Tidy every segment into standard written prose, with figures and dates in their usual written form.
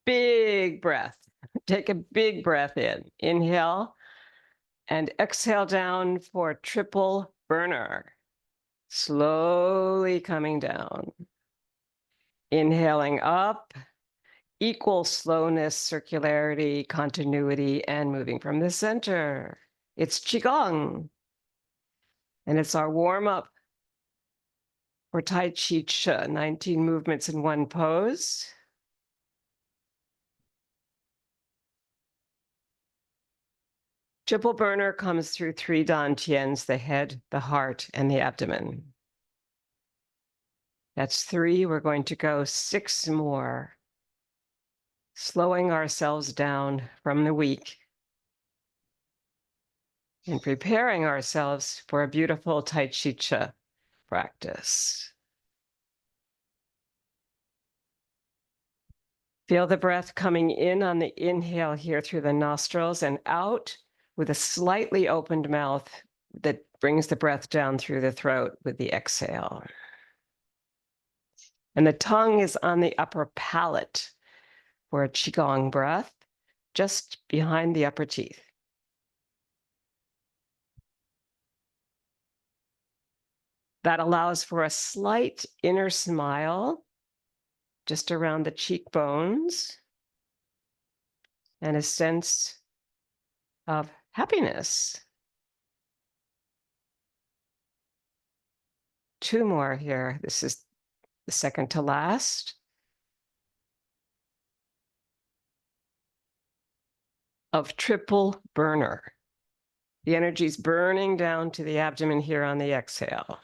big breath. Take a big breath in. Inhale and exhale down for triple burner. Slowly coming down. Inhaling up, equal slowness, circularity, continuity, and moving from the center. It's Qigong. And it's our warm-up for Tai Chi Chih, 19 movements in one pose. Triple burner comes through 3 dantians, the head, the heart, and the abdomen. That's 3. We're going to go 6 more. Slowing ourselves down from the week and preparing ourselves for a beautiful Tai Chi Chih practice. Feel the breath coming in on the inhale here through the nostrils and out with a slightly opened mouth that brings the breath down through the throat with the exhale. And the tongue is on the upper palate for a Qigong breath, just behind the upper teeth. That allows for a slight inner smile just around the cheekbones and a sense of happiness. 2 more here. This is the second to last. Of triple burner. The energy's burning down to the abdomen here on the exhale.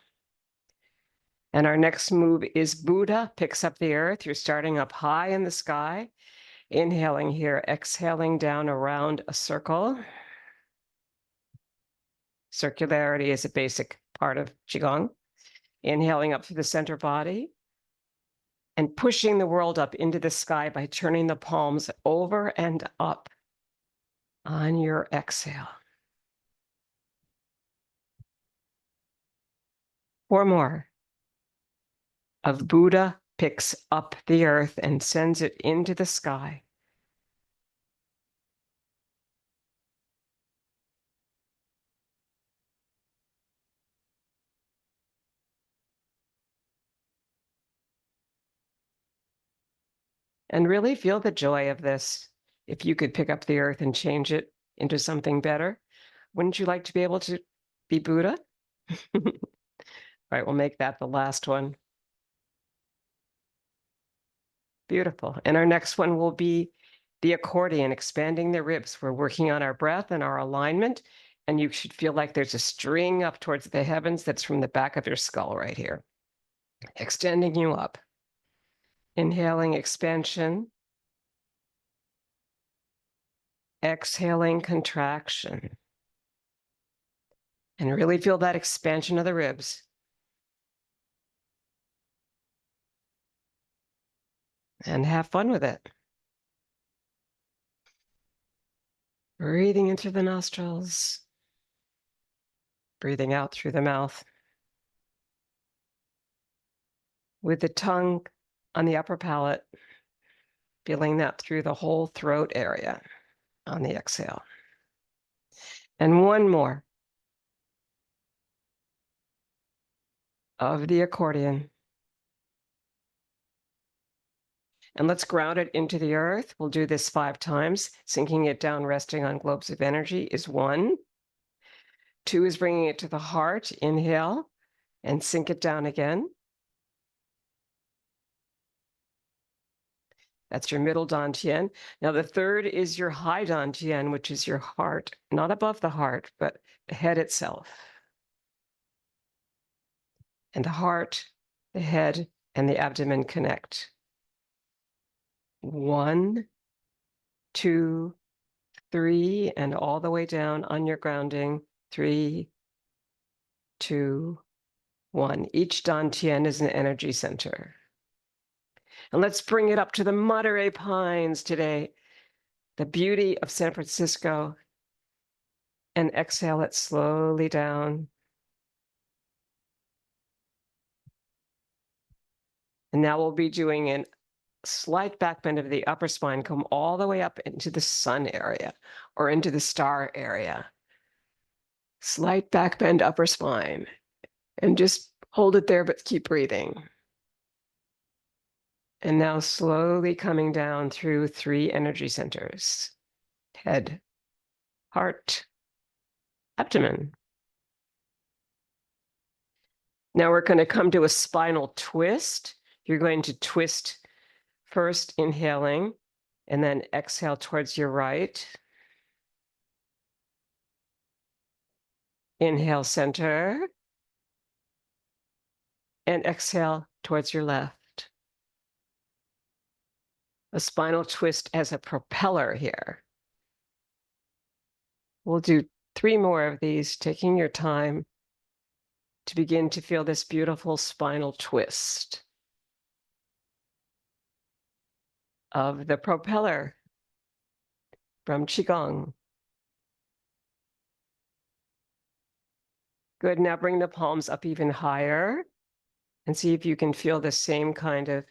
And our next move is Buddha picks up the earth. You're starting up high in the sky. Inhaling here, exhaling down around a circle. Circularity is a basic part of Qigong. Inhaling up through the center body and pushing the world up into the sky by turning the palms over and up on your exhale. 4 more. Of Buddha picks up the earth and sends it into the sky. And really feel the joy of this. If you could pick up the earth and change it into something better, wouldn't you like to be able to be Buddha? All right, we'll make that the last one. Beautiful. And our next one will be the accordion, expanding the ribs. We're working on our breath and our alignment, and you should feel like there's a string up towards the heavens that's from the back of your skull right here, extending you up. Inhaling expansion. Exhaling contraction. And really feel that expansion of the ribs. And have fun with it. Breathing in through the nostrils. Breathing out through the mouth. With the tongue on the upper palate, feeling that through the whole throat area on the exhale. And one more of the accordion. And let's ground it into the earth. We'll do this 5 times. Sinking it down, resting on globes of energy is 1. 2 is bringing it to the heart. Inhale and sink it down again. That's your middle dantian. Now the 3rd is your high dantian, which is your heart, not above the heart, but the head itself. And the heart, the head, and the abdomen connect. 1, 2, 3, and all the way down on your grounding. 3, 2, 1. Each dantian is an energy center. And let's bring it up to the Monterey Pines today, the beauty of San Francisco, and exhale it slowly down. And now we'll be doing an slight back bend of the upper spine, come all the way up into the sun area or into the star area. Slight back bend upper spine, and just hold it there, but keep breathing. And now slowly coming down through 3 energy centers: head, heart, abdomen. Now we're going to come to a spinal twist. You're going to twist first, inhaling, and then exhale towards your right. Inhale, center, and exhale towards your left. A spinal twist as a propeller here. We'll do 3 more of these, taking your time to begin to feel this beautiful spinal twist of the propeller from Qigong. Good, now bring the palms up even higher and see if you can feel the same kind of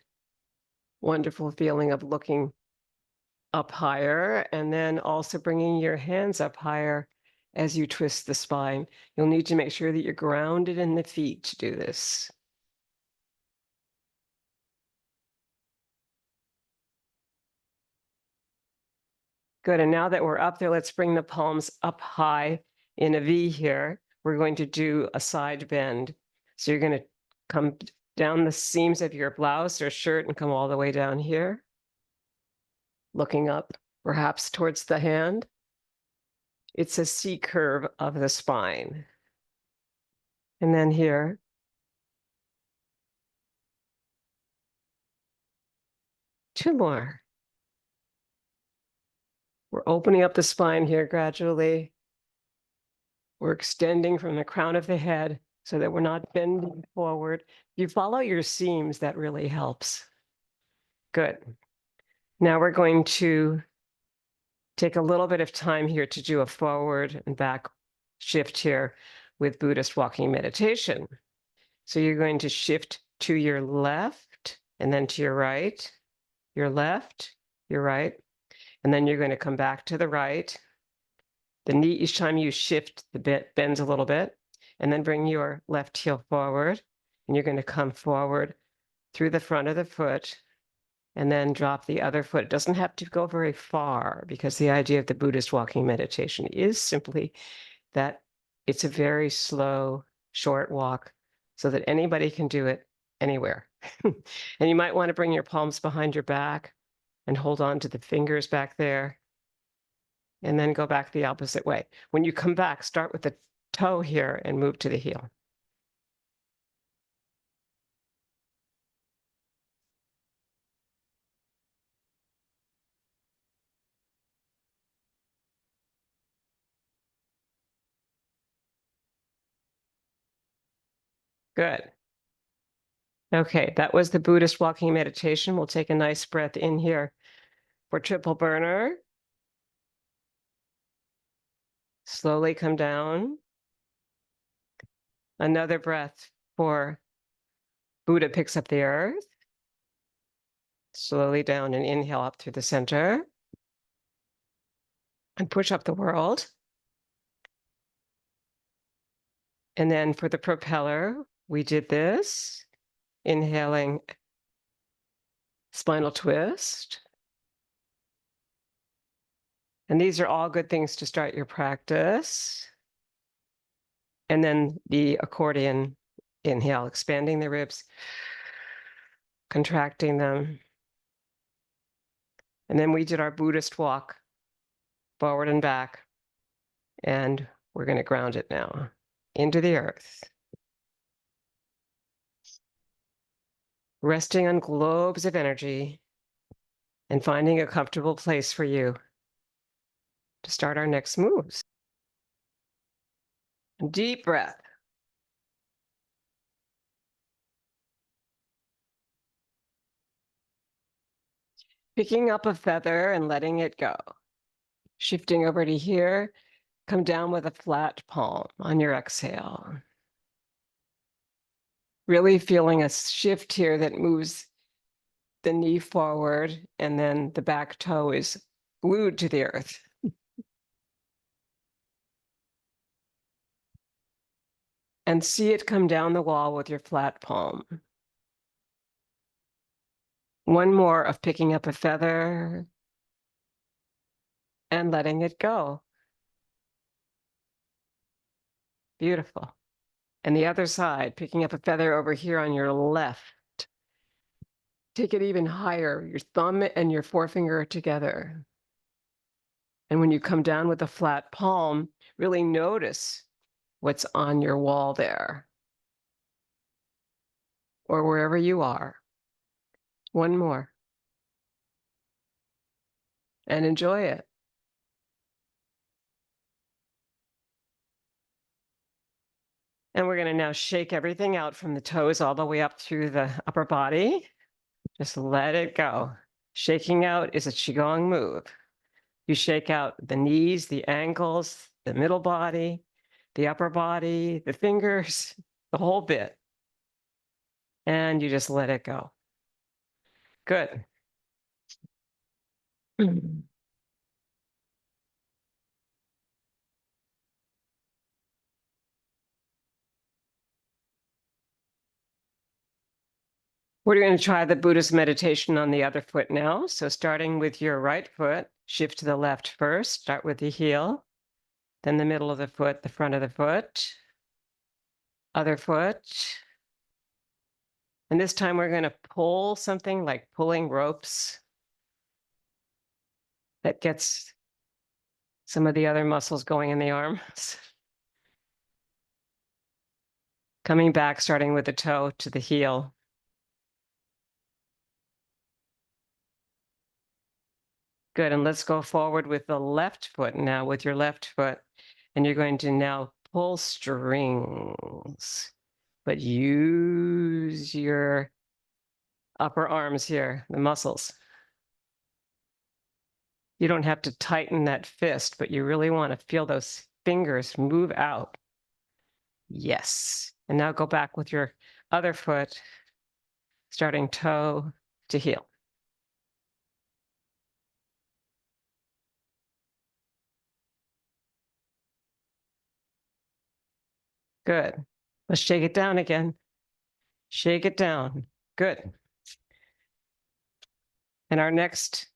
wonderful feeling of looking up higher, and then also bringing your hands up higher as you twist the spine. You'll need to make sure that you're grounded in the feet to do this. Good, and now that we're up there, let's bring the palms up high in a V here. We're going to do a side bend. So you're going to come down the seams of your blouse or shirt and come all the way down here, looking up, perhaps towards the hand. It's a C curve of the spine. And then here. Two more. We're opening up the spine here gradually. We're extending from the crown of the head so that we're not bending forward. If you follow your seams, that really helps. Good. Now we're going to take a little bit of time here to do a forward and back shift here with Buddhist walking meditation. So you're going to shift to your left and then to your right, your left, your right, and then you're going to come back to the right. The knee, each time you shift, the bit bends a little bit, and then bring your left heel forward, and you're going to come forward through the front of the foot, and then drop the other foot. It doesn't have to go very far, because the idea of the Buddhist walking meditation is simply that it's a very slow, short walk so that anybody can do it anywhere. And you might want to bring your palms behind your back and hold on to the fingers back there, and then go back the opposite way. When you come back, start with the toe here and move to the heel. Good. Okay, that was the Buddhist walking meditation. We'll take a nice breath in here for triple burner. Slowly come down. Another breath for Buddha picks up the earth. Slowly down and inhale up through the center. And push up the world. And then for the propeller, we did this. Inhaling, spinal twist. And these are all good things to start your practice. And then the accordion inhale, expanding the ribs, contracting them. And then we did our Buddhist walk, forward and back. And we're going to ground it now into the earth. Resting on globes of energy and finding a comfortable place for you to start our next moves. Deep breath. Picking up a feather and letting it go. Shifting over to here, come down with a flat palm on your exhale. Really feeling a shift here that moves the knee forward, and then the back toe is glued to the earth. And see it come down the wall with your flat palm. One more of picking up a feather and letting it go. Beautiful. And the other side, picking up a feather over here on your left. Take it even higher, your thumb and your forefinger together. And when you come down with a flat palm, really notice what's on your wall there or wherever you are. One more. And enjoy it. And we're going to now shake everything out from the toes all the way up through the upper body. Just let it go. Shaking out is a Qigong move. You shake out the knees, the ankles, the middle body, the upper body, the fingers, the whole bit. And you just let it go. Good. We're going to try the Buddhist meditation on the other foot now. So starting with your right foot, shift to the left first. Start with the heel, then the middle of the foot, the front of the foot, other foot. And this time we're going to pull something like pulling ropes that gets some of the other muscles going in the arms. Coming back, starting with the toe to the heel. Good, and let's go forward with the left foot now, with your left foot. And you're going to now pull strings, but use your upper arms here, the muscles. You don't have to tighten that fist, but you really want to feel those fingers move out. Yes. And now go back with your other foot, starting toe to heel. Good. Let's shake it down again. Shake it down. Good. And our next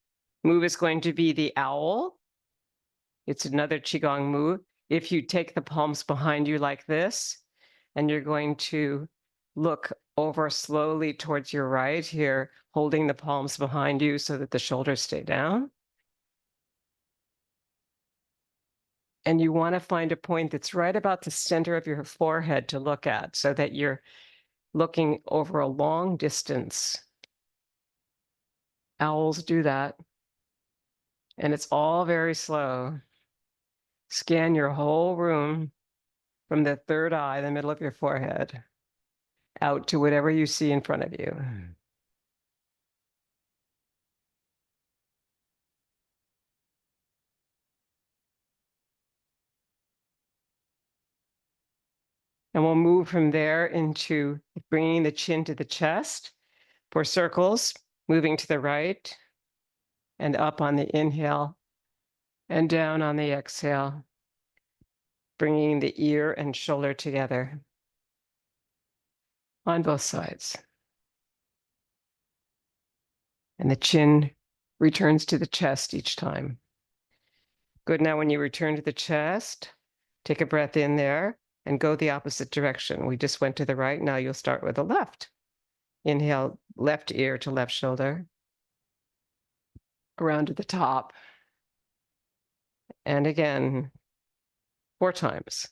move is going to be the owl. It's another Qigong move. If you take the palms behind you like this, and you're going to look over slowly towards your right here, holding the palms behind you so that the shoulders stay down. And you want to find a point that's right about the center of your forehead to look at so that you're looking over a long distance. Owls do that. And it's all very slow. Scan your whole room from the third eye, the middle of your forehead, out to whatever you see in front of you. And we'll move from there into bringing the chin to the chest for circles, moving to the right and up on the inhale and down on the exhale, bringing the ear and shoulder together on both sides. And the chin returns to the chest each time. Good. Now, when you return to the chest, take a breath in there and go the opposite direction. We just went to the right. Now you'll start with the left. Inhale, left ear to left shoulder, around to the top. And again, 4 times.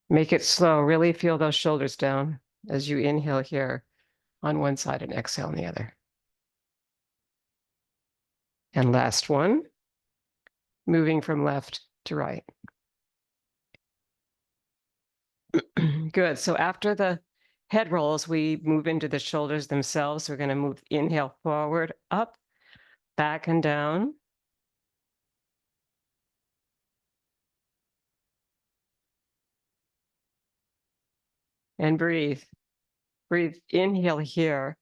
Make it slow. Really feel those shoulders down as you inhale here on one side and exhale on the other. And last one, moving from left to right. Good. So after the head rolls, we move into the shoulders themselves. We're going to move, inhale forward, up, back and down. And breathe. Breathe, inhale here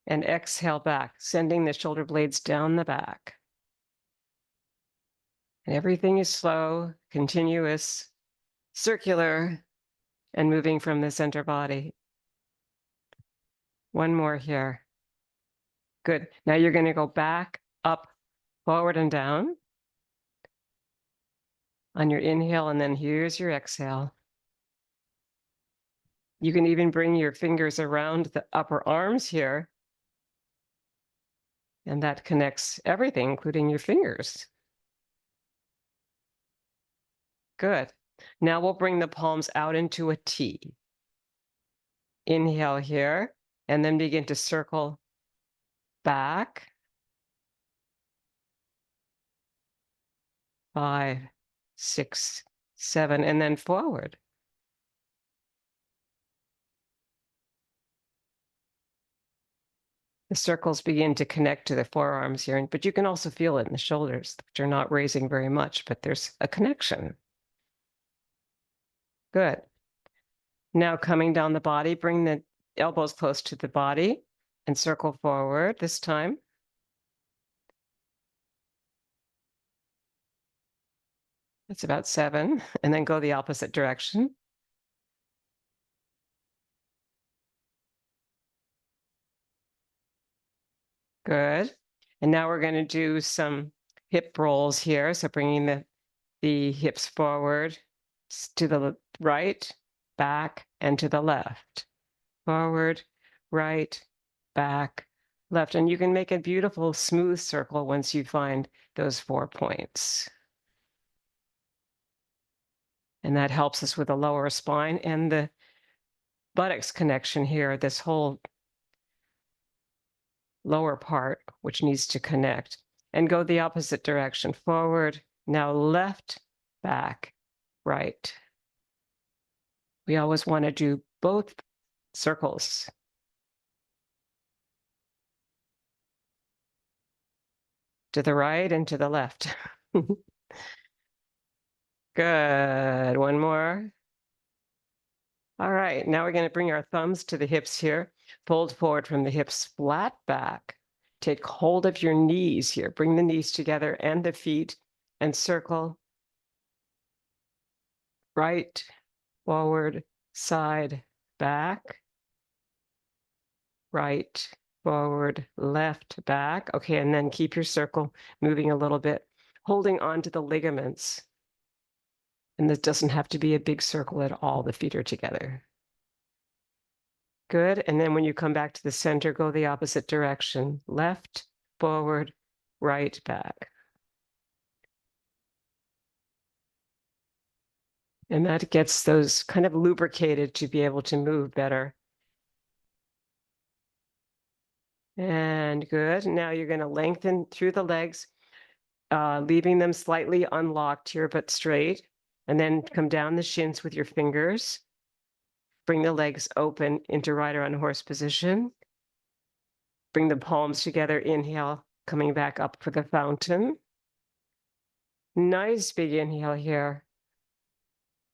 and exhale back, sending the shoulder blades down the back. And everything is slow, continuous, circular, and moving from the center body. One more here. Good. Now you're going to go back, up, forward, and down on your inhale, and then here's your exhale. You can even bring your fingers around the upper arms here, and that connects everything, including your fingers. Good. Now we'll bring the palms out into a T. Inhale here, and then begin to circle back. 5, 6, 7, and then forward. The circles begin to connect to the forearms here, but you can also feel it in the shoulders, which are not raising very much, but there's a connection. Good. Now coming down the body, bring the elbows close to the body and circle forward this time. That's about 7, and then go the opposite direction. Good. And now we're going to do some hip rolls here. So bringing the hips forward to the right, back, and to the left. Forward, right, back, left. And you can make a beautiful smooth circle once you find those 4 points. And that helps us with the lower spine and the buttocks connection here, this whole lower part, which needs to connect. And go the opposite direction, forward, now left, back, right. We always want to do both circles. To the right and to the left. Good. One more. All right. Now we're going to bring our thumbs to the hips here. Fold forward from the hips, flat back. Take hold of your knees here. Bring the knees together and the feet and circle right, forward, side, back, right, forward, left, back. Okay, and then keep your circle moving a little bit, holding on to the ligaments. And this doesn't have to be a big circle at all. The feet are together. Good. And then when you come back to the center, go the opposite direction. Left, forward, right, back. And that gets those kind of lubricated to be able to move better. And good. Now you're going to lengthen through the legs, leaving them slightly unlocked here, but straight. And then come down the shins with your fingers. Bring the legs open into rider on horse position. Bring the palms together, inhale, coming back up for the fountain. Nice big inhale here.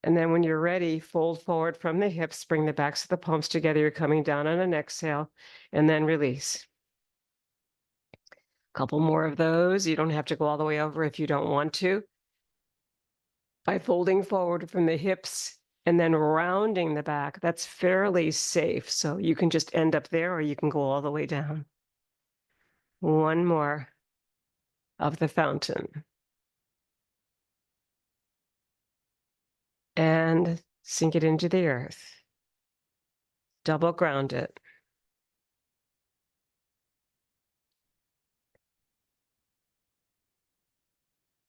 And then when you're ready, fold forward from the hips, bring the backs of the palms together. You're coming down on an exhale, and then release. A couple more of those. You don't have to go all the way over if you don't want to. By folding forward from the hips and then rounding the back, that's fairly safe. So you can just end up there or you can go all the way down. One more of the fountain. And sink it into the earth. Double ground it.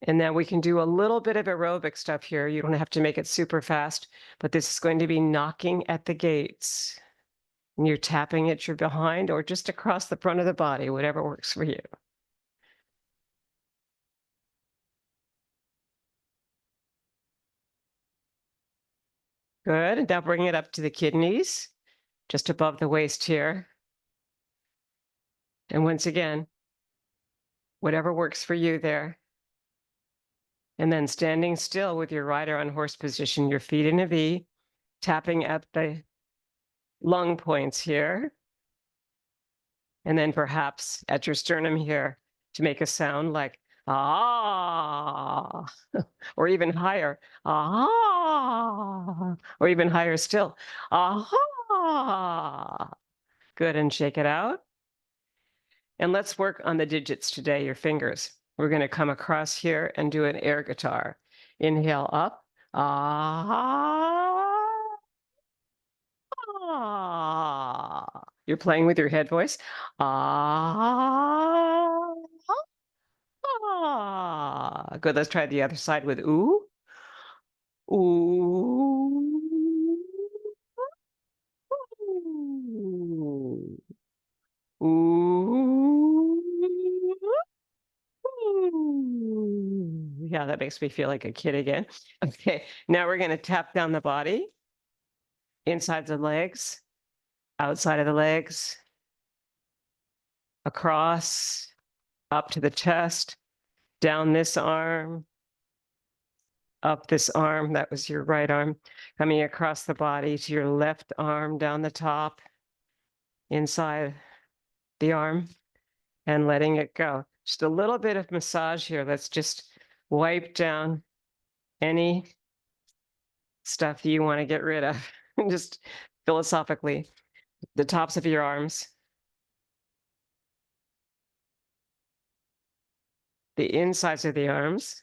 And then we can do a little bit of aerobic stuff here. You don't have to make it super fast, but this is going to be knocking at the gates. And you're tapping at your behind or just across the front of the body, whatever works for you. Good. Now bring it up to the kidneys, just above the waist here. And once again, whatever works for you there. And then standing still with your rider on horse position, your feet in a V, tapping at the lung points here. And then perhaps at your sternum here to make a sound like ah, or even higher, ah, or even higher still, ah. Good, and shake it out. And let's work on the digits today, your fingers. We're going to come across here and do an air guitar. Inhale up, ah, ah. You're playing with your head voice, ah. Ah, good. Let's try the other side with ooh. Ooh. Ooh. Ooh. Ooh. Yeah, that makes me feel like a kid again. Okay, now we're going to tap down the body, inside the legs, outside of the legs, across, up to the chest, down this arm, up this arm, that was your right arm, coming across the body to your left arm, down the top, inside the arm, and letting it go. Just a little bit of massage here. Let's just wipe down any stuff you want to get rid of. Just philosophically, the tops of your arms, the insides of the arms,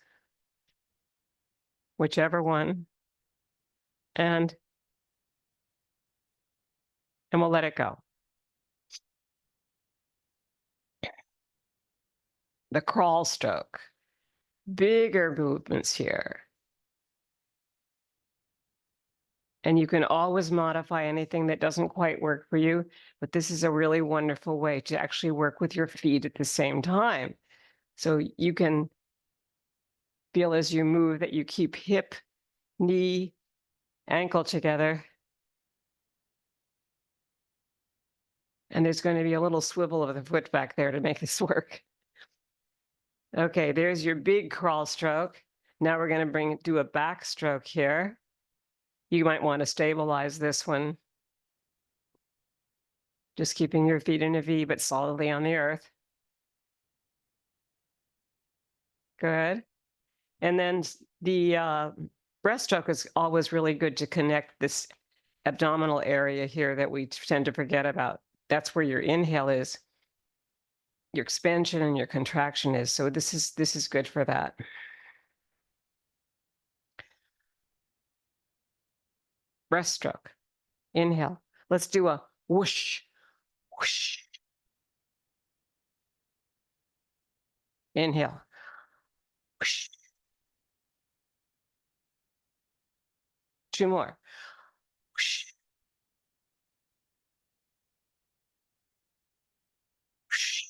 whichever one, and we'll let it go. The crawl stroke, bigger movements here. And you can always modify anything that doesn't quite work for you, but this is a really wonderful way to actually work with your feet at the same time. So you can feel as you move that you keep hip, knee, ankle together. And there's going to be a little swivel of the foot back there to make this work. Okay, there's your big crawl stroke. Now we're going to do a back stroke here. You might want to stabilize this one. Just keeping your feet in a V, but solidly on the earth. Good. And then the breaststroke is always really good to connect this abdominal area here that we tend to forget about. That's where your inhale is, your expansion and your contraction is. So this is good for that. Breaststroke. Inhale. Let's do a whoosh, whoosh. Inhale. Whoosh. Two more. Whoosh. Whoosh.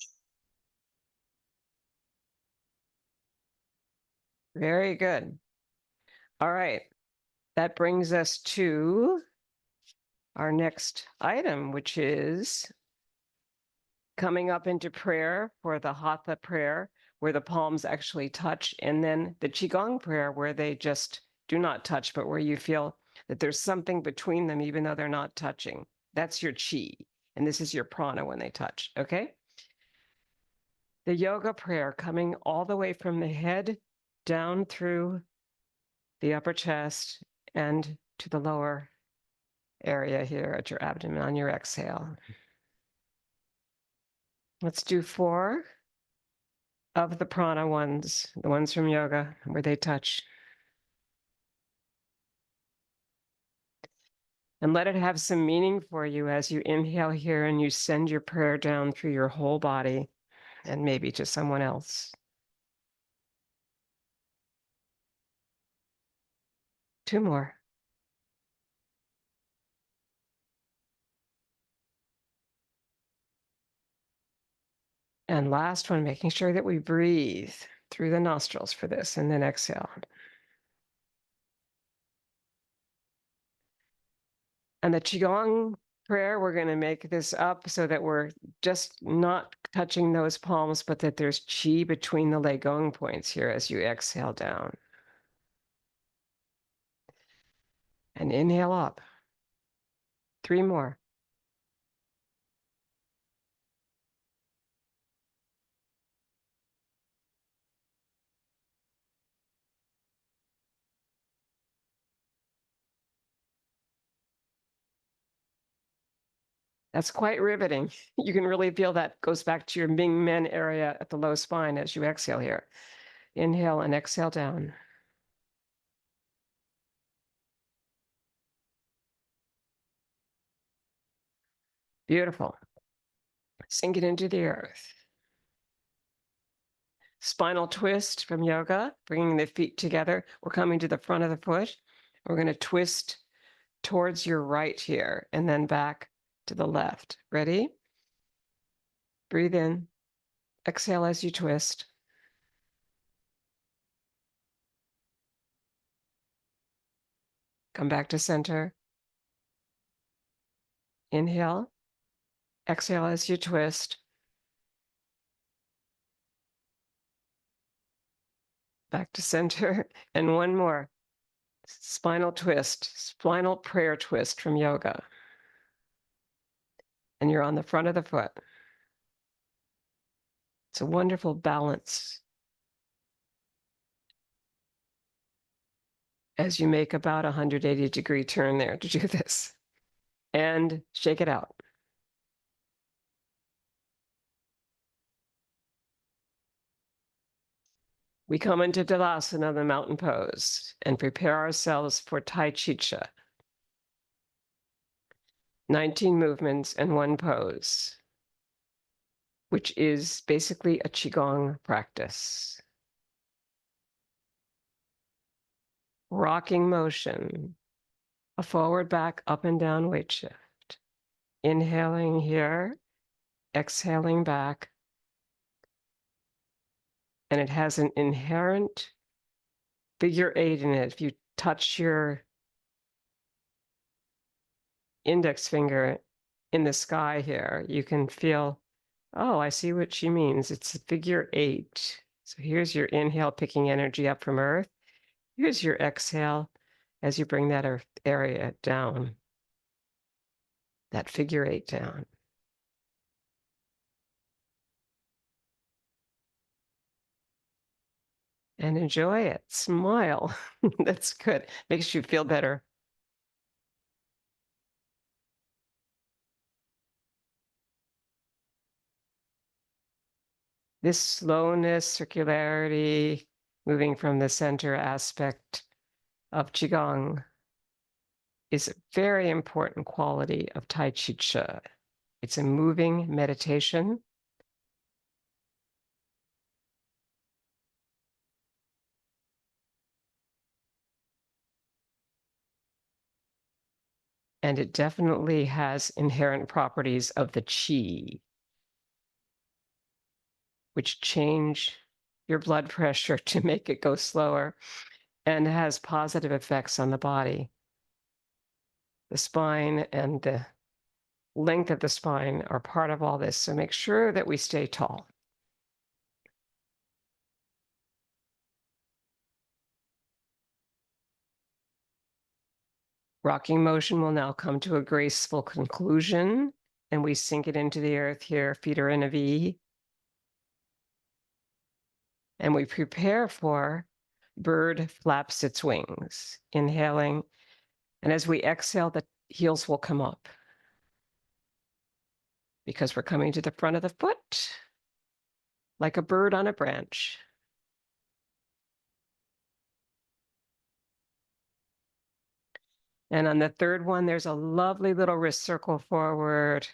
Very good. All right. That brings us to our next item, which is coming up into prayer for the Hatha prayer, where the palms actually touch, and then the Qigong prayer, where they just do not touch, but where you feel that there's something between them, even though they're not touching. That's your Qi, and this is your prana when they touch, okay? The yoga prayer coming all the way from the head down through the upper chest and to the lower area here at your abdomen on your exhale. Let's do 4 of the prana ones, the ones from yoga where they touch. And let it have some meaning for you as you inhale here and you send your prayer down through your whole body and maybe to someone else. 2 more. And last one, making sure that we breathe through the nostrils for this and then exhale. And the Qigong prayer, we're going to make this up so that we're just not touching those palms, but that there's Qi between the Legong points here as you exhale down. And inhale up. 3 more. That's quite riveting. You can really feel that goes back to your Ming Men area at the low spine as you exhale here. Inhale and exhale down. Beautiful. Sink it into the earth. Spinal twist from yoga, bringing the feet together. We're coming to the front of the foot. We're going to twist towards your right here and then back to the left. Ready? Breathe in. Exhale as you twist. Come back to center. Inhale. Exhale as you twist. Back to center. And one more. Spinal twist, spinal prayer twist from yoga. And you're on the front of the foot. It's a wonderful balance as you make about a 180-degree turn there to do this. And shake it out. We come into Tadasana, the mountain pose, and prepare ourselves for Tai Chi Chih. 19 movements and one pose, which is basically a Qigong practice. Rocking motion, a forward, back, up and down weight shift. Inhaling here, exhaling back. And it has an inherent figure 8 in it. If you touch your index finger in the sky here, you can feel, oh, I see what she means. It's a figure 8. So here's your inhale, picking energy up from earth. Here's your exhale as you bring that earth area down, that figure 8 down. And enjoy it. Smile. That's good. Makes you feel better. This slowness, circularity, moving from the center aspect of Qigong is a very important quality of Tai Chi Chih. It's a moving meditation. And it definitely has inherent properties of the Qi, which change your blood pressure to make it go slower and has positive effects on the body. The spine and the length of the spine are part of all this, so make sure that we stay tall. Rocking motion will now come to a graceful conclusion, and we sink it into the earth here. Feet are in a V. And we prepare for bird flaps its wings, inhaling. And as we exhale, the heels will come up because we're coming to the front of the foot like a bird on a branch. And on the third one, there's a lovely little wrist circle forward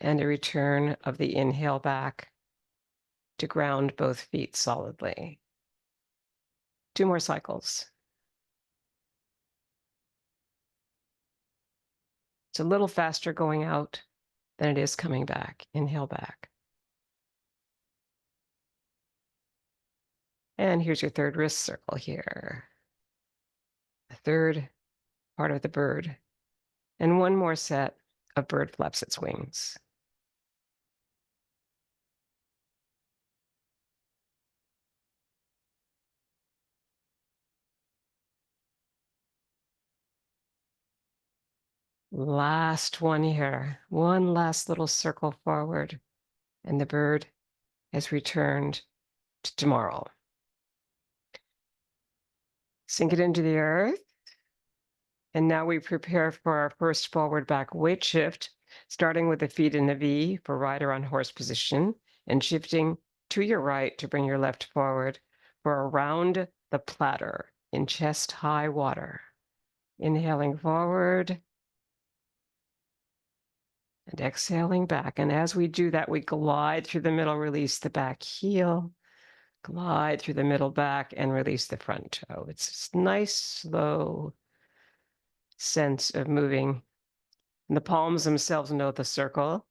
and a return of the inhale back to ground both feet solidly. 2 more cycles. It's a little faster going out than it is coming back. Inhale back. And here's your third wrist circle here. The third part of the bird. And one more set of bird flaps its wings. Last one here. One last little circle forward. And the bird has returned to tomorrow. Sink it into the earth. And now we prepare for our first forward back weight shift, starting with the feet in a V for rider on horse position and shifting to your right to bring your left forward for around the platter in chest high water. Inhaling forward and exhaling back. And as we do that, we glide through the middle, release the back heel, glide through the middle back and release the front toe. It's this nice, slow sense of moving. And the palms themselves know the circle,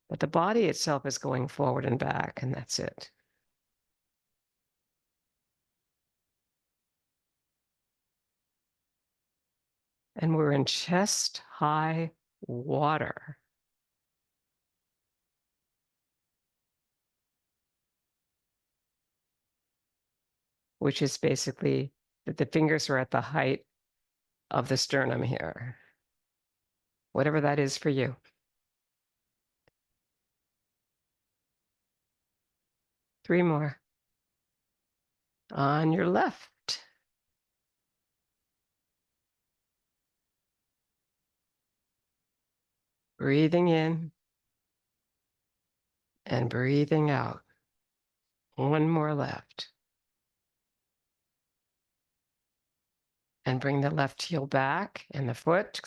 but the body itself is going forward and back, and that's it. And we're in chest high water. Which is basically that the fingers are at the height of the sternum here, whatever that is for you. Three more. On your left. Breathing in and breathing out. One more left. And bring the left heel back and the foot.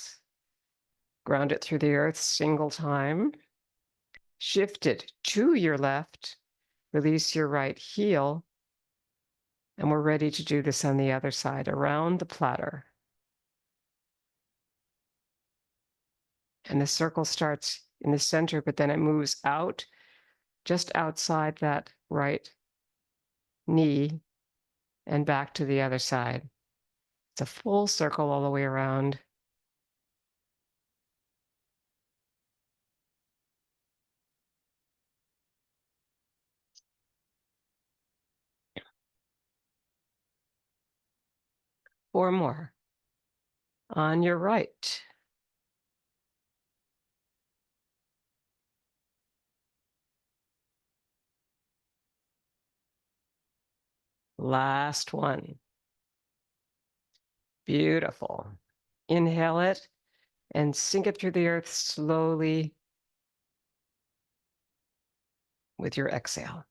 Ground it through the earth single time. Shift it to your left. Release your right heel. And we're ready to do this on the other side, around the platter. And the circle starts in the center, but then it moves out just outside that right knee and back to the other side. It's a full circle all the way around. Four more. On your right. Last one. Beautiful. Inhale it and sink it through the earth slowly with your exhale.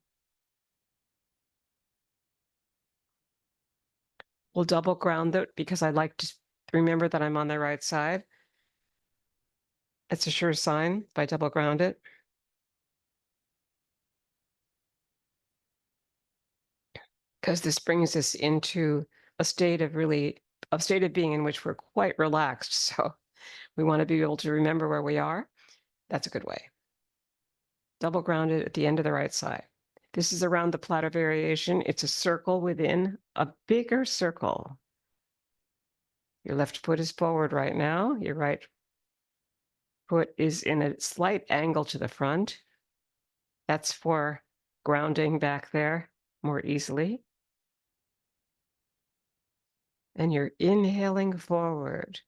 We'll double ground it because I like to remember that I'm on the right side. It's a sure sign if I double ground it. Because this brings us into a state of being in which we're quite relaxed. So we want to be able to remember where we are. That's a good way. Double grounded at the end of the right side. This is around the platter variation. It's a circle within a bigger circle. Your left foot is forward right now. Your right foot is in a slight angle to the front. That's for grounding back there more easily. And you're inhaling forward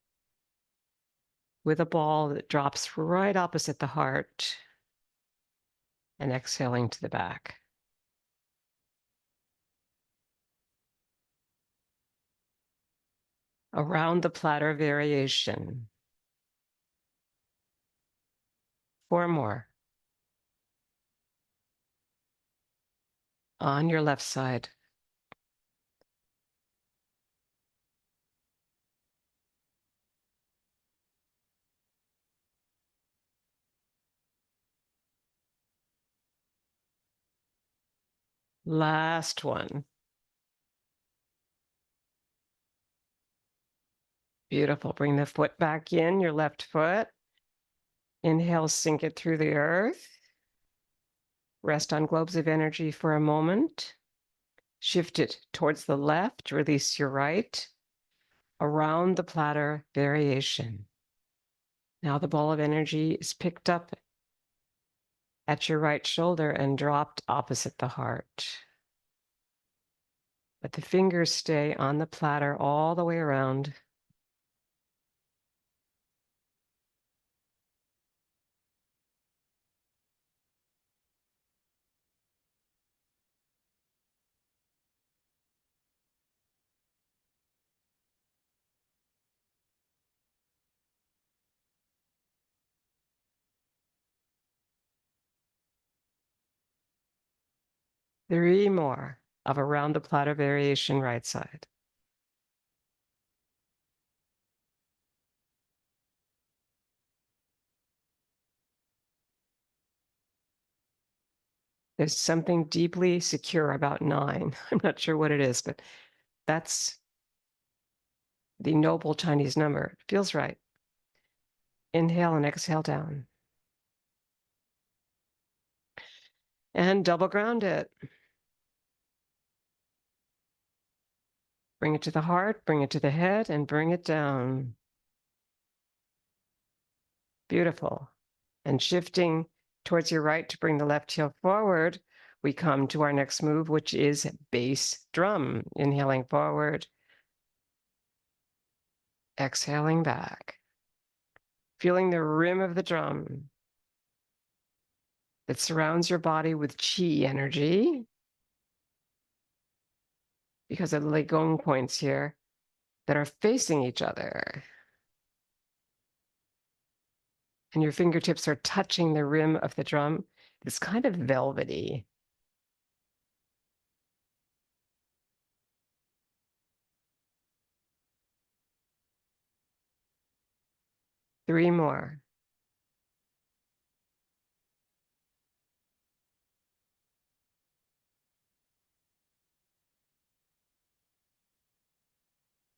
with a ball that drops right opposite the heart and exhaling to the back. Around the platter variation. Four more. On your left side. Last one. Beautiful. Bring the foot back in, your left foot. Inhale, sink it through the earth. Rest on globes of energy for a moment. Shift it towards the left, release your right. Around the platter variation. Now the ball of energy is picked up at your right shoulder and dropped opposite the heart. But the fingers stay on the platter all the way around. 3 more of a round the platter variation right side. There's something deeply secure about 9. I'm not sure what it is, but that's the noble Chinese number. It feels right. Inhale and exhale down. And double ground it. Bring it to the heart, bring it to the head, and bring it down. Beautiful. And shifting towards your right to bring the left heel forward, we come to our next move, which is bass drum. Inhaling forward, exhaling back. Feeling the rim of the drum that surrounds your body with qi energy because of the Qigong points here that are facing each other. And your fingertips are touching the rim of the drum. It's kind of velvety. Three more.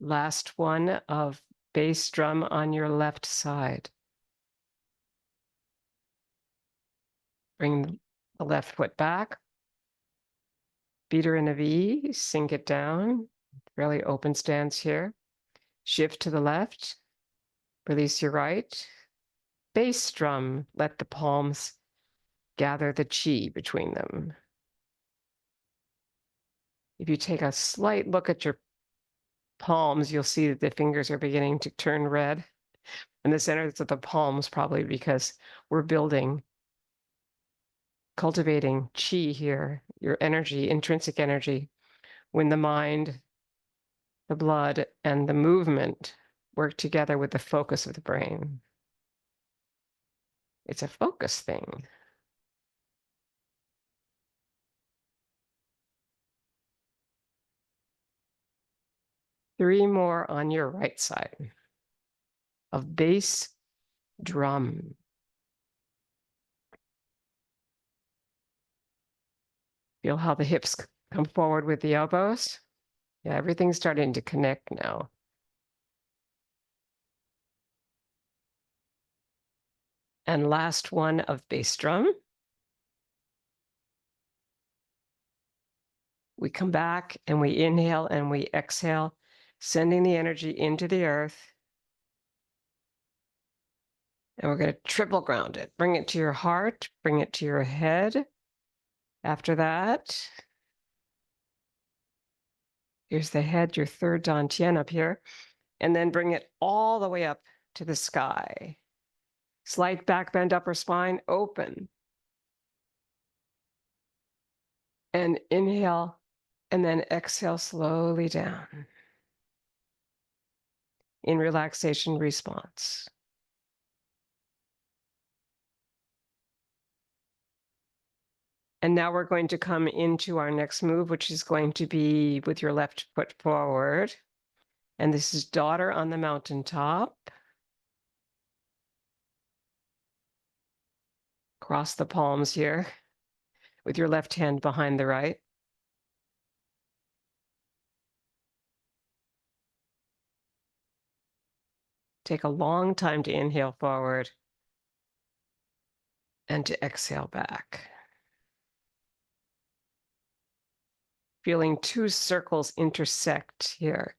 Last one of bass drum on your left side. Bring the left foot back. Feet are in a V, sink it down. Fairly open stance here. Shift to the left. Release your right. Bass drum. Let the palms gather the chi between them. If you take a slight look at your palms, you'll see that the fingers are beginning to turn red. And the centers of the palms, probably because we're building, cultivating chi here, your energy, intrinsic energy, when the mind, the blood, and the movement work together with the focus of the brain. It's a focus thing. Three more on your right side of bass drum. Feel how the hips come forward with the elbows. Yeah, everything's starting to connect now. And last one of bass drum. We come back and we inhale and we exhale, sending the energy into the earth. And we're going to triple ground it. Bring it to your heart, bring it to your head. After that, here's the head, your third dantian up here. And then bring it all the way up to the sky. Slight back bend, upper spine, open. And inhale, and then exhale slowly down in relaxation response. And now we're going to come into our next move, which is going to be with your left foot forward. And this is daughter on the mountaintop. Cross the palms here with your left hand behind the right. Take a long time to inhale forward and to exhale back. Feeling two circles intersect here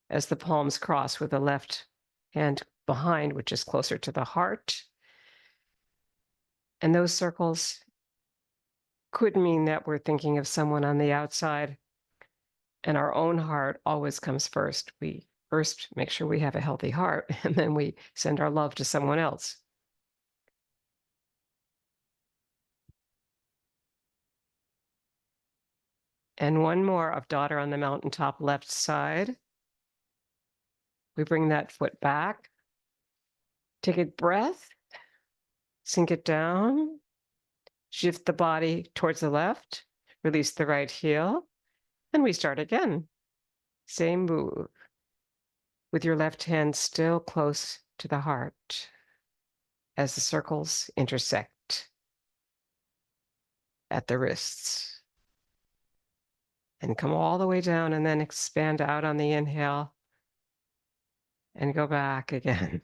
as the palms cross with the left hand behind, which is closer to the heart. And those circles could mean that we're thinking of someone on the outside, and our own heart always comes first. We first make sure we have a healthy heart, and then we send our love to someone else. And one more of daughter on the mountaintop, left side. We bring that foot back. Take a breath, sink it down, shift the body towards the left, Release the right heel, and we start again. Same move, with your left hand still close to the heart as the circles intersect at the wrists. And come all the way down and then expand out on the inhale and go back again.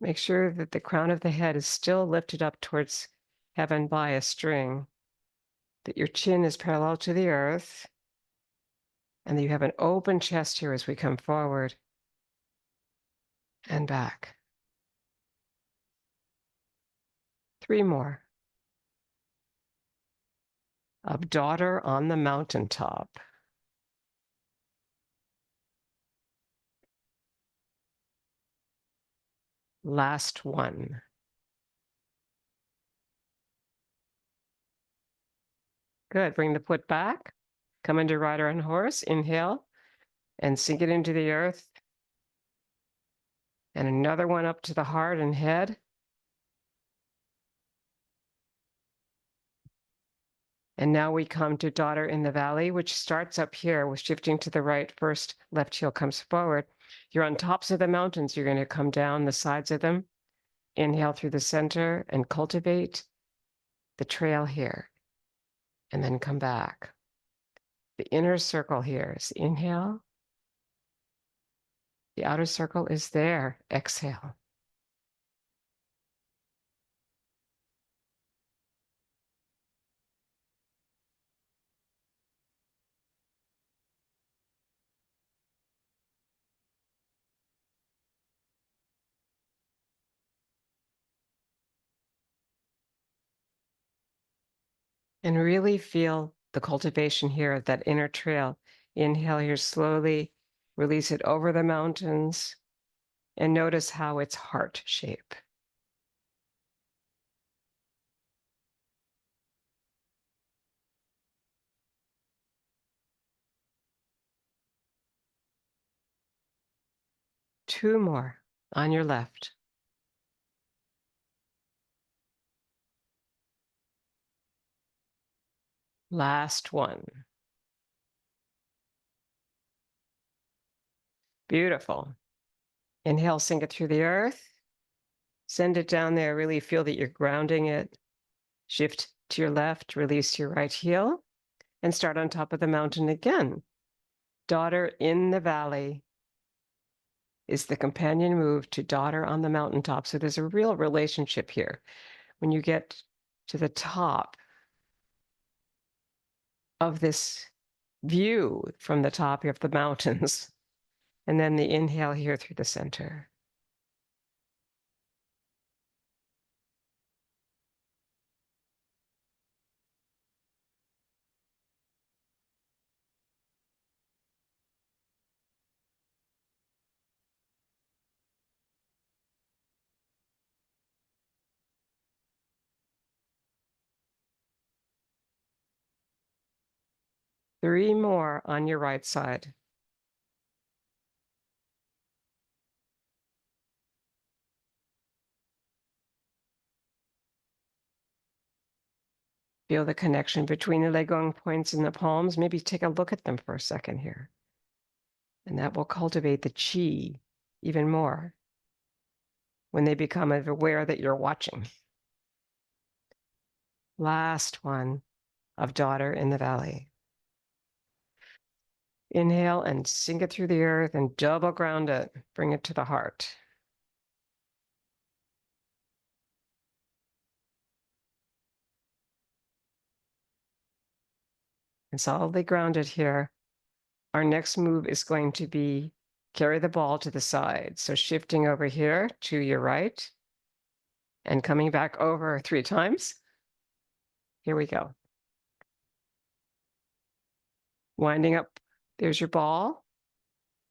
Make sure that the crown of the head is still lifted up towards heaven by a string, that your chin is parallel to the earth, and that you have an open chest here as we come forward and back. 3 more. Of daughter on the mountaintop. Last one. Good. Bring the foot back. Come into rider and horse. Inhale and sink it into the earth. And another one up to the heart and head. And now we come to daughter in the valley, which starts up here with shifting to the right. First, left heel comes forward. You're on tops of the mountains. You're going to come down the sides of them. Inhale through the center and cultivate the trail here. And then come back. The inner circle here is inhale. The outer circle is there. Exhale. And really feel the cultivation here of that inner trail. Inhale here slowly, release it over the mountains, and notice how it's heart shape. Two more on your left. Last one. Beautiful. Inhale, sink it through the earth. Send it down there. Really feel that you're grounding it. Shift to your left, release your right heel, and start on top of the mountain again. Daughter in the valley is the companion move to daughter on the mountaintop. So there's a real relationship here. When you get to the top of this view from the top of the mountains, and then the inhale here through the center. Three more on your right side. Feel the connection between the Legong points and the palms. Maybe take a look at them for a second here. And that will cultivate the chi even more when they become aware that you're watching. Last one of daughter in the valley. Inhale and sink it through the earth and double ground it. Bring it to the heart. And solidly grounded here. Our next move is going to be carry the ball to the side. So shifting over here to your right and coming back over 3 times. Here we go. Winding up, there's your ball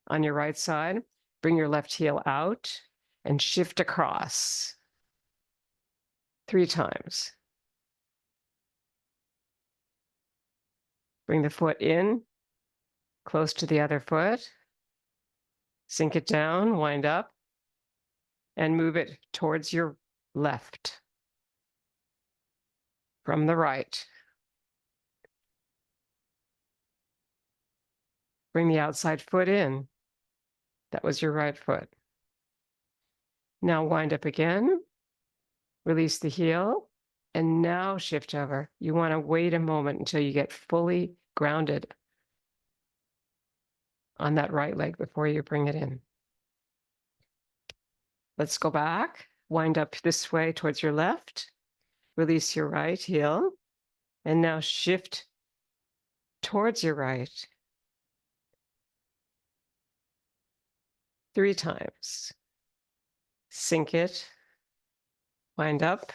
on your right side. Bring your left heel out and shift across 3 times. Bring the foot in, close to the other foot. Sink it down, wind up, and move it towards your left from the right. Bring the outside foot in. That was your right foot. Now wind up again. Release the heel. And now shift over. You want to wait a moment until you get fully grounded on that right leg before you bring it in. Let's go back. Wind up this way towards your left. Release your right heel. And now shift towards your right. 3 times. Sink it. Wind up.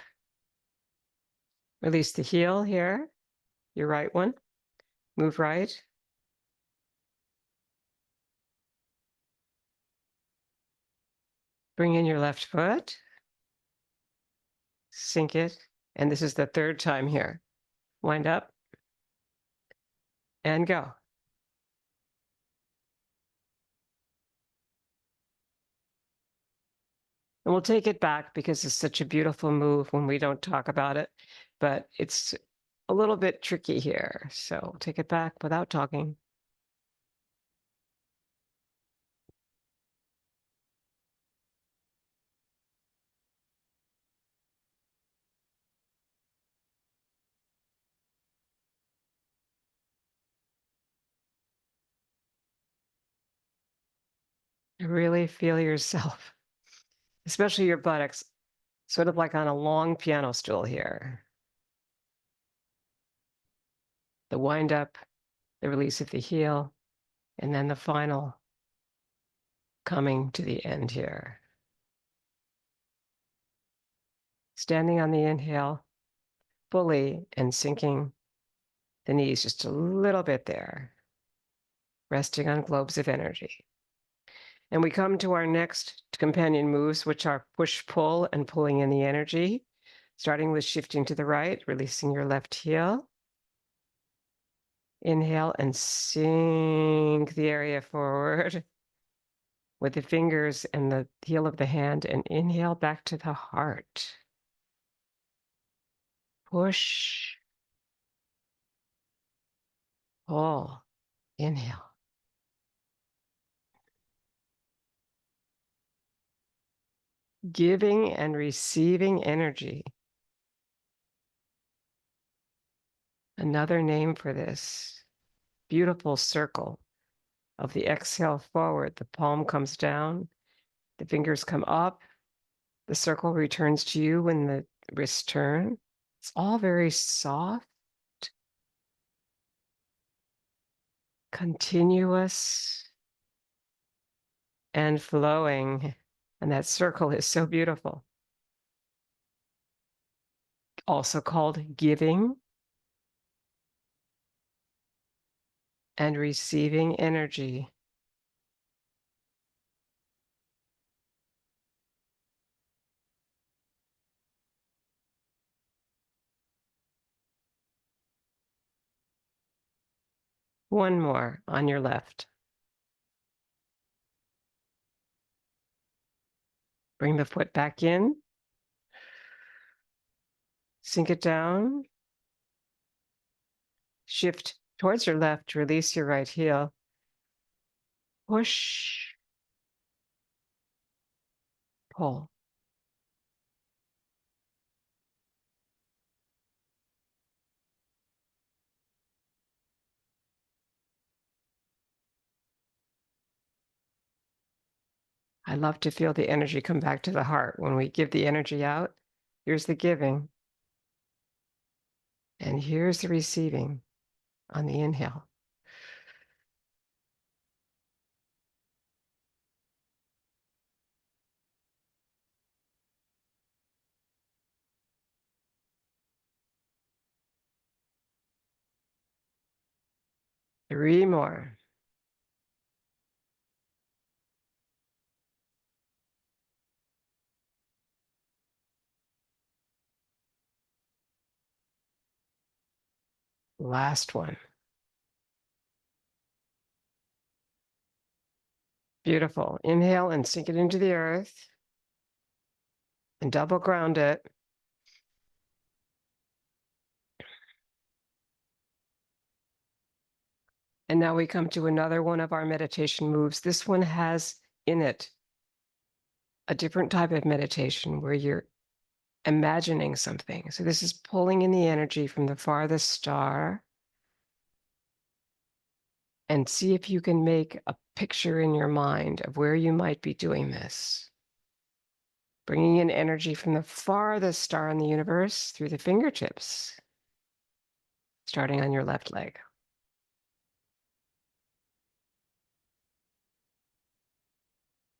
Release the heel here, your right one. Move right. Bring in your left foot. Sink it. And this is the 3rd time here. Wind up. And go. And we'll take it back because it's such a beautiful move when we don't talk about it. But it's a little bit tricky here. So take it back without talking. Really feel yourself, especially your buttocks, sort of like on a long piano stool here. The wind up, the release of the heel, and then the final coming to the end here. Standing on the inhale fully and sinking the knees just a little bit there, resting on globes of energy. And we come to our next companion moves, which are push-pull and pulling in the energy, starting with shifting to the right, releasing your left heel. Inhale and sink the area forward with the fingers and the heel of the hand, and inhale back to the heart. Push, pull, inhale. Giving and receiving energy. Another name for this beautiful circle of the exhale forward. The palm comes down, the fingers come up, the circle returns to you when the wrists turn. It's all very soft, continuous, and flowing. And that circle is so beautiful. Also called giving and receiving energy. One more on your left. Bring the foot back in. Sink it down. Shift towards your left, release your right heel. Push, pull. I love to feel the energy come back to the heart. When we give the energy out, here's the giving. And here's the receiving on the inhale. Three more. Last one. Beautiful. Inhale and sink it into the earth and double ground it. And now we come to another one of our meditation moves. This one has in it a different type of meditation where you're imagining something. So this is pulling in the energy from the farthest star. And see if you can make a picture in your mind of where you might be doing this. Bringing in energy from the farthest star in the universe through the fingertips, starting on your left leg.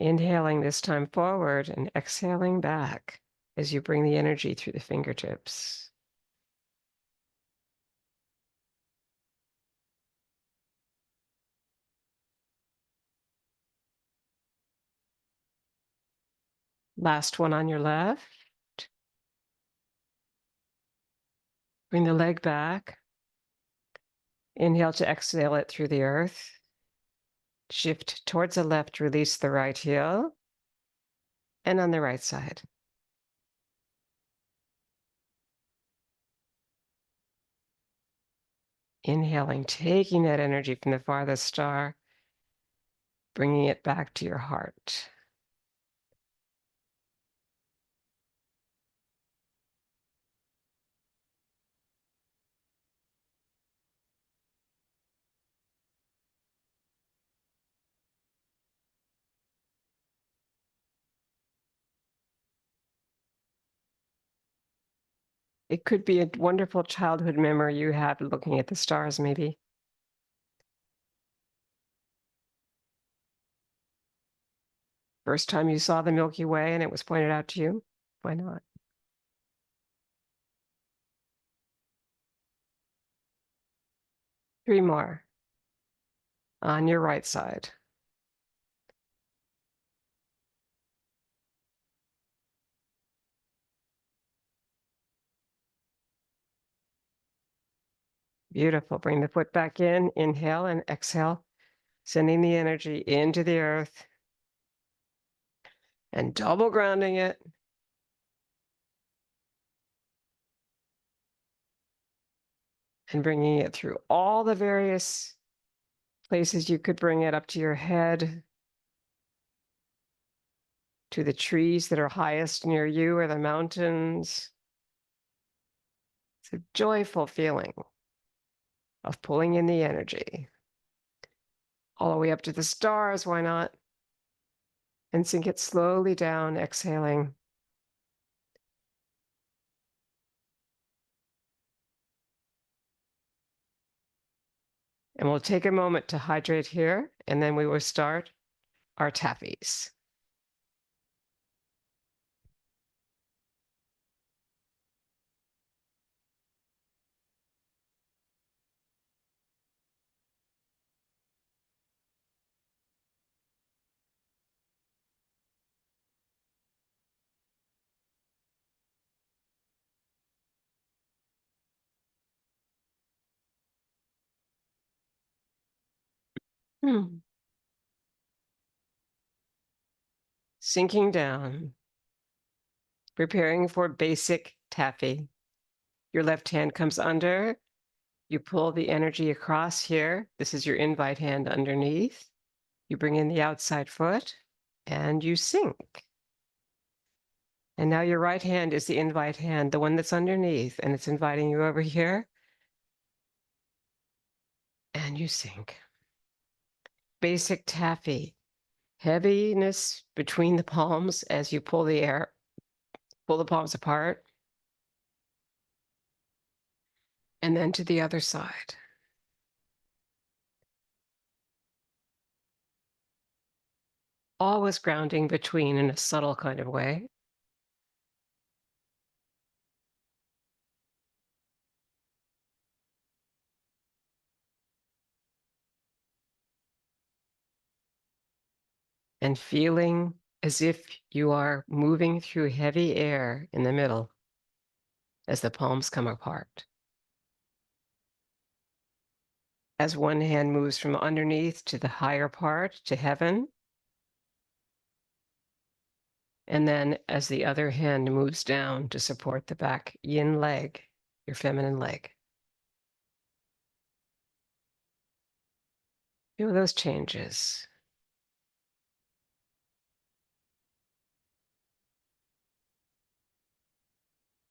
Inhaling this time forward and exhaling back as you bring the energy through the fingertips. Last one on your left. Bring the leg back. Inhale to exhale it through the earth. Shift towards the left, release the right heel. And on the right side. Inhaling, taking that energy from the farthest star, bringing it back to your heart. It could be a wonderful childhood memory you have looking at the stars, maybe. First time you saw the Milky Way and it was pointed out to you. Why not? Three more. On your right side. Beautiful. Bring the foot back in. Inhale and exhale, sending the energy into the earth and double grounding it. And bringing it through all the various places you could bring it, up to your head, to the trees that are highest near you or the mountains. It's a joyful feeling of pulling in the energy. All the way up to the stars, why not? And sink it slowly down, exhaling. And we'll take a moment to hydrate here, and then we will start our tappies. Sinking down, preparing for basic tappy. Your left hand comes under. You pull the energy across here. This is your invite hand underneath. You bring in the outside foot and you sink. And now your right hand is the invite hand, the one that's underneath, and it's inviting you over here. And you sink. Basic taffy. Heaviness between the palms as you pull the air, pull the palms apart. And then to the other side. Always grounding between in a subtle kind of way. And feeling as if you are moving through heavy air in the middle as the palms come apart. As one hand moves from underneath to the higher part, to heaven, And then as the other hand moves down to support the back yin leg, your feminine leg. Feel those changes.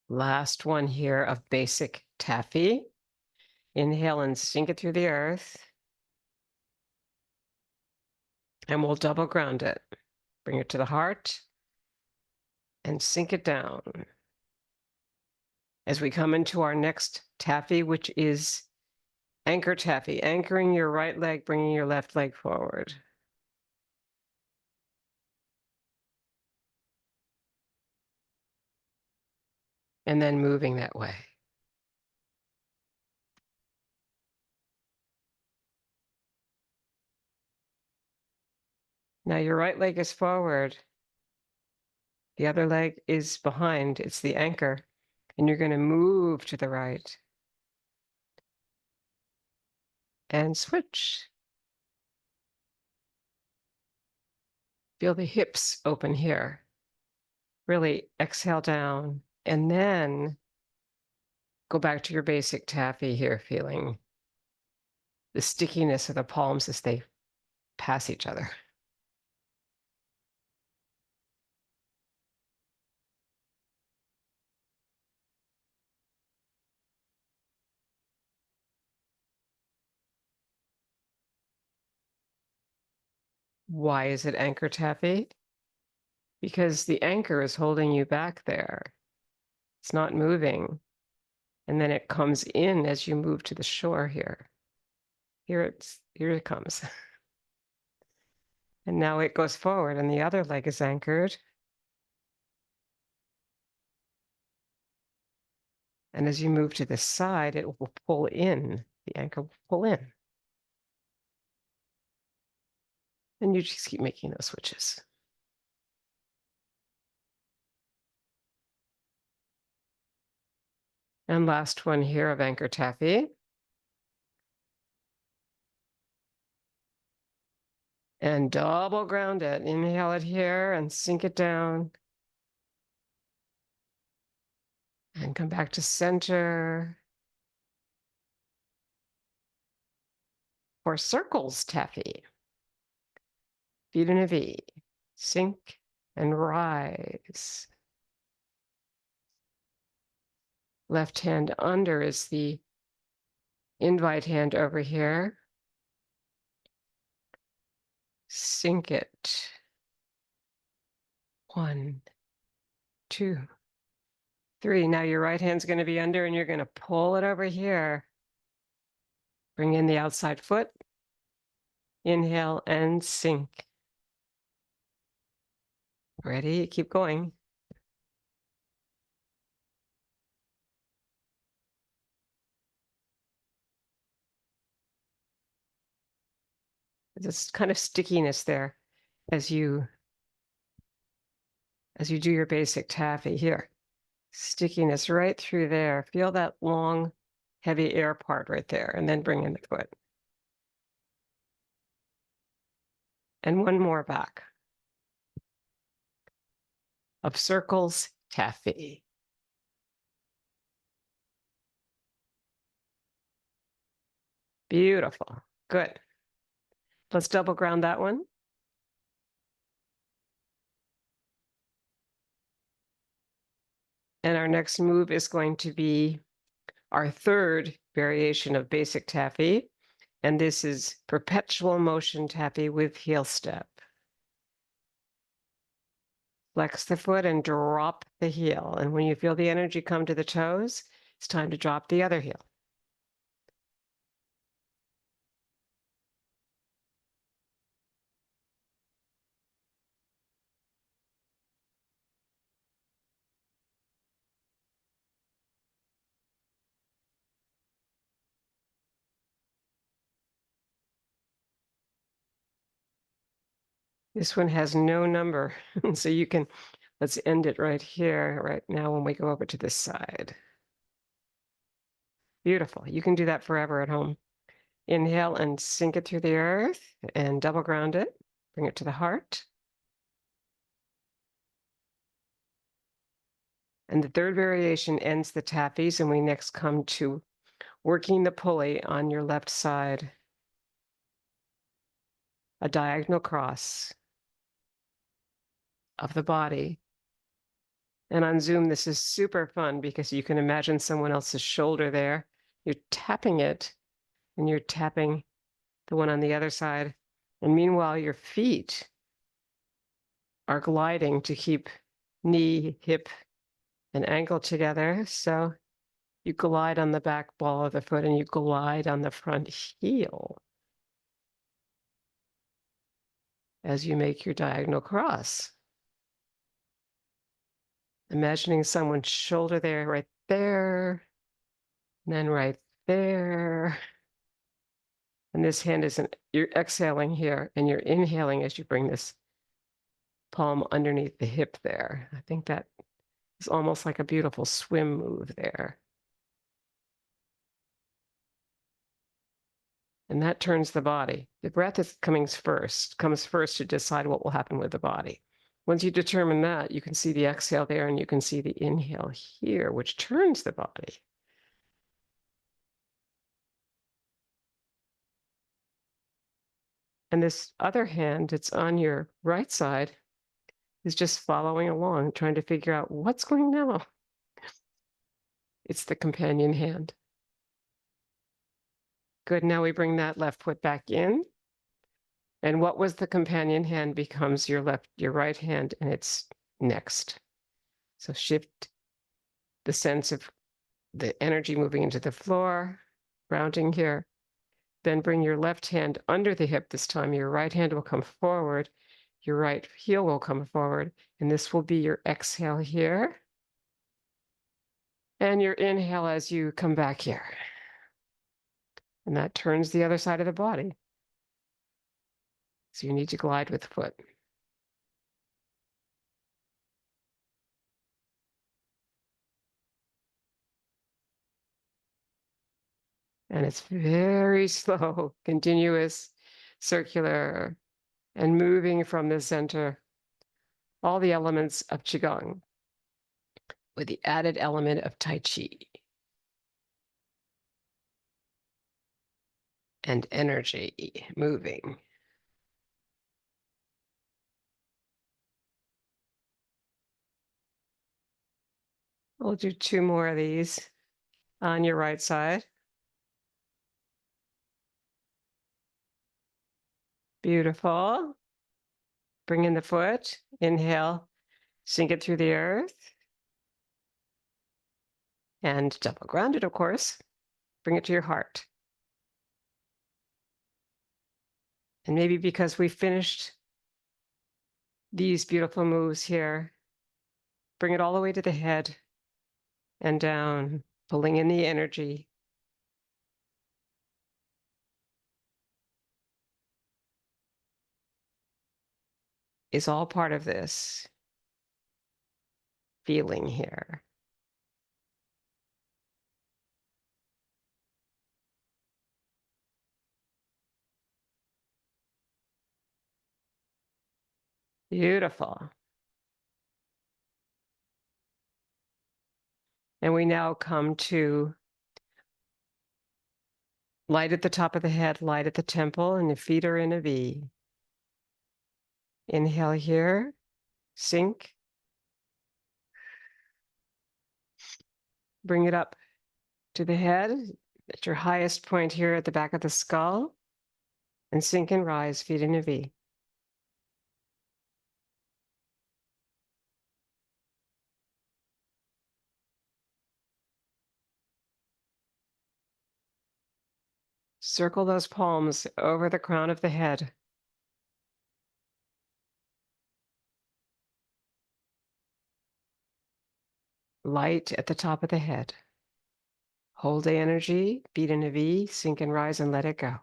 Last one here of basic taffy. Inhale and sink it through the earth. And we'll double ground it. Bring it to the heart and sink it down. As we come into our next taffy, which is anchor taffy, anchoring your right leg, bringing your left leg forward. And then moving that way. Now your right leg is forward. The other leg is behind. It's the anchor. And you're going to move to the right. And switch. Feel the hips open here. Really exhale down. And then go back to your basic taffy here, feeling the stickiness of the palms as they pass each other. Why is it anchor taffy? Because the anchor is holding you back there. It's not moving. And then it comes in as you move to the shore here. Here it comes. And now it goes forward and the other leg is anchored. And as you move to the side, it will pull in. The anchor will pull in. And you just keep making those switches. And last one here of anchor taffy. And double ground it. Inhale it here and sink it down. And come back to center. For circles taffy. Feet in a V. Sink and rise. Left hand under is the invite hand over here. Sink it. 1, 2, 3. Now your right hand's going to be under and you're going to pull it over here. Bring in the outside foot. Inhale and sink. Ready? Keep going. There's kind of stickiness there as you do your basic taffy here. Stickiness right through there. Feel that long, heavy air part right there, and then bring in the foot. And one more back. Of circles, taffy. Beautiful. Good. Let's double ground that one. And our next move is going to be our third variation of basic taffy. And this is perpetual motion taffy with heel step. Flex the foot and drop the heel. And when you feel the energy come to the toes, it's time to drop the other heel. This one has no number, so you can, let's end it right here, right now when we go over to this side. Beautiful. You can do that forever at home. Inhale and sink it through the earth and double ground it. Bring it to the heart. And the third variation ends the tappies, and we next come to working the pulley on your left side, a diagonal cross of the body. And on Zoom, this is super fun because you can imagine someone else's shoulder there. You're tapping it, and you're tapping the one on the other side. And meanwhile, your feet are gliding to keep knee, hip, and ankle together. So you glide on the back ball of the foot and you glide on the front heel as you make your diagonal cross. Imagining someone's shoulder there, right there, and then right there. And this hand isn't, you're exhaling here and you're inhaling as you bring this palm underneath the hip there. I think that is almost like a beautiful swim move there. And that turns the body. The breath is comes first to decide what will happen with the body. Once you determine that, you can see the exhale there and you can see the inhale here, which turns the body. And this other hand, it's on your right side, is just following along, trying to figure out what's going now. It's the companion hand. Good, now we bring that left foot back in. And what was the companion hand becomes your right hand, and it's next. So shift the sense of the energy moving into the floor, grounding here. Then bring your left hand under the hip this time. Your right hand will come forward. Your right heel will come forward. And this will be your exhale here. And your inhale as you come back here. And that turns the other side of the body. So you need to glide with the foot. And it's very slow, continuous, circular, and moving from the center. All the elements of Qigong with the added element of Tai Chi and energy moving. We'll do 2 more of these on your right side. Beautiful. Bring in the foot, inhale, sink it through the earth. And double grounded, of course. Bring it to your heart. And maybe because we finished these beautiful moves here, bring it all the way to the head and down, pulling in the energy. Is all part of this feeling here. Beautiful. And we now come to light at the top of the head, light at the temple, and the feet are in a V. Inhale here, sink. Bring it up to the head at your highest point here at the back of the skull, and sink and rise, feet in a V. Circle those palms over the crown of the head. Light at the top of the head. Hold the energy, feet in a V, sink and rise and let it go.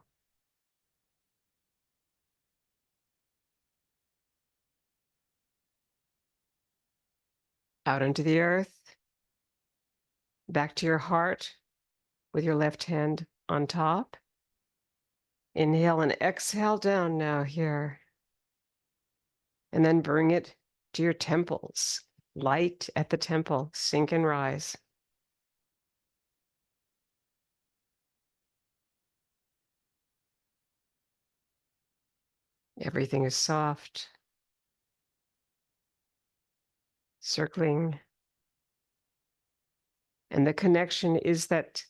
Out into the earth, back to your heart with your left hand on top. Inhale and exhale down now here. And then bring it to your temples. light at the temple, sink and rise. Everything is soft, circling. And the connection is that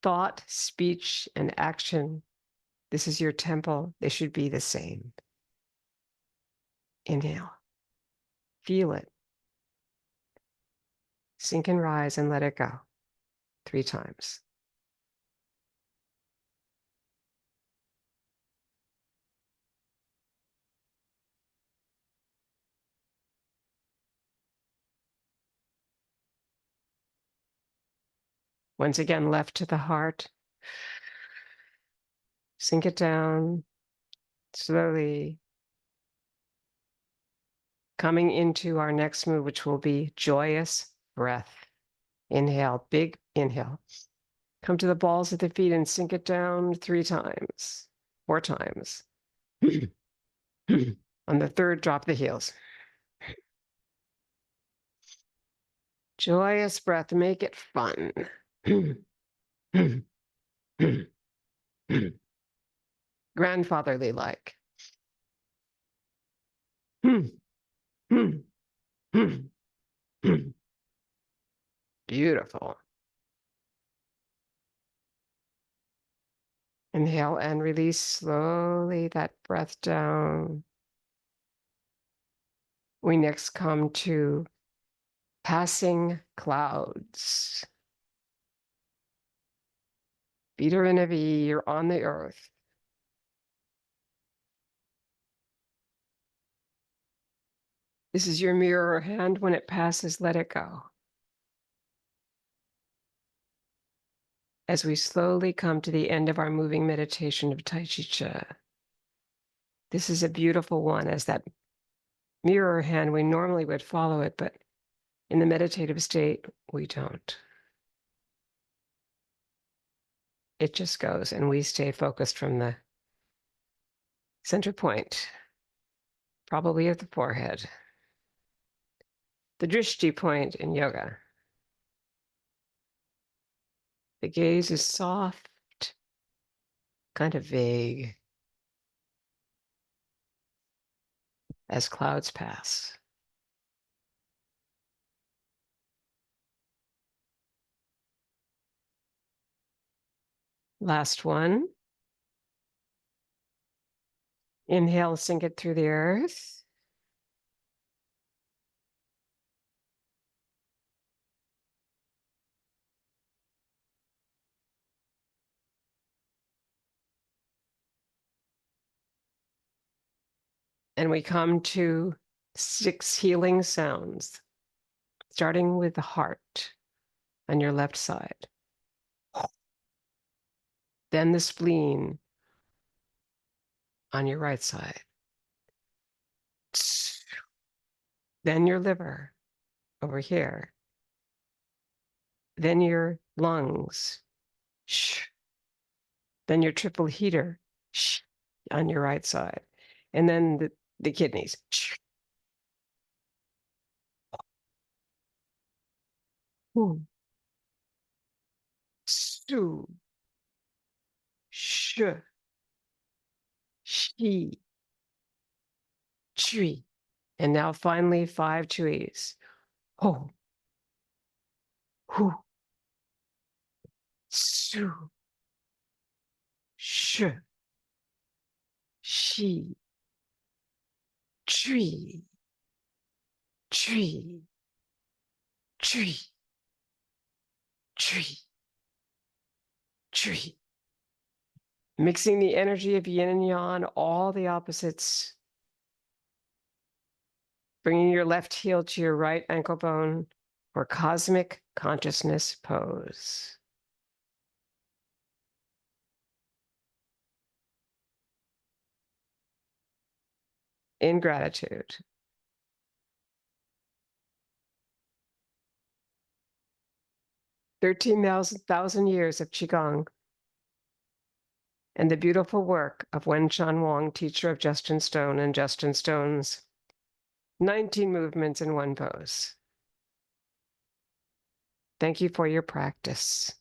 thought, speech, and action, this is your temple. They should be the same. Inhale. Feel it. Sink and rise and let it go. 3 times. Once again, left to the heart. Sink it down slowly. Coming into our next move, which will be joyous breath. Inhale, big inhale. Come to the balls of the feet and sink it down 3 times, 4 times. On the third, drop the heels. Joyous breath, make it fun. Grandfatherly like. Beautiful. Inhale and release slowly that breath down. We next come to passing clouds. Feet are in a V, you're on the earth. This is your mirror hand. When it passes, let it go. As we slowly come to the end of our moving meditation of Tai Chi Chih. This is a beautiful one, as that mirror hand, we normally would follow it, but in the meditative state, we don't. It just goes, and we stay focused from the center point, probably at the forehead, the drishti point in yoga. The gaze is soft, kind of vague, as clouds pass. Last one. Inhale, sink it through the earth. And we come to 6 healing sounds, starting with the heart on your left side. Then the spleen on your right side. Then your liver over here. Then your lungs. Then your triple heater on your right side. And then the kidneys. Su, sh, shi, chui. And now finally 5 chuis. Ho, hu, su, sh, shi, chui, chui, chui, chui, chui. Mixing the energy of yin and yang, all the opposites. Bringing your left heel to your right ankle bone for cosmic consciousness pose. In gratitude. 13,000 years of Qigong and the beautiful work of Wen Shan Wang, teacher of Justin Stone and Justin Stone's 19 movements in one pose. Thank you for your practice.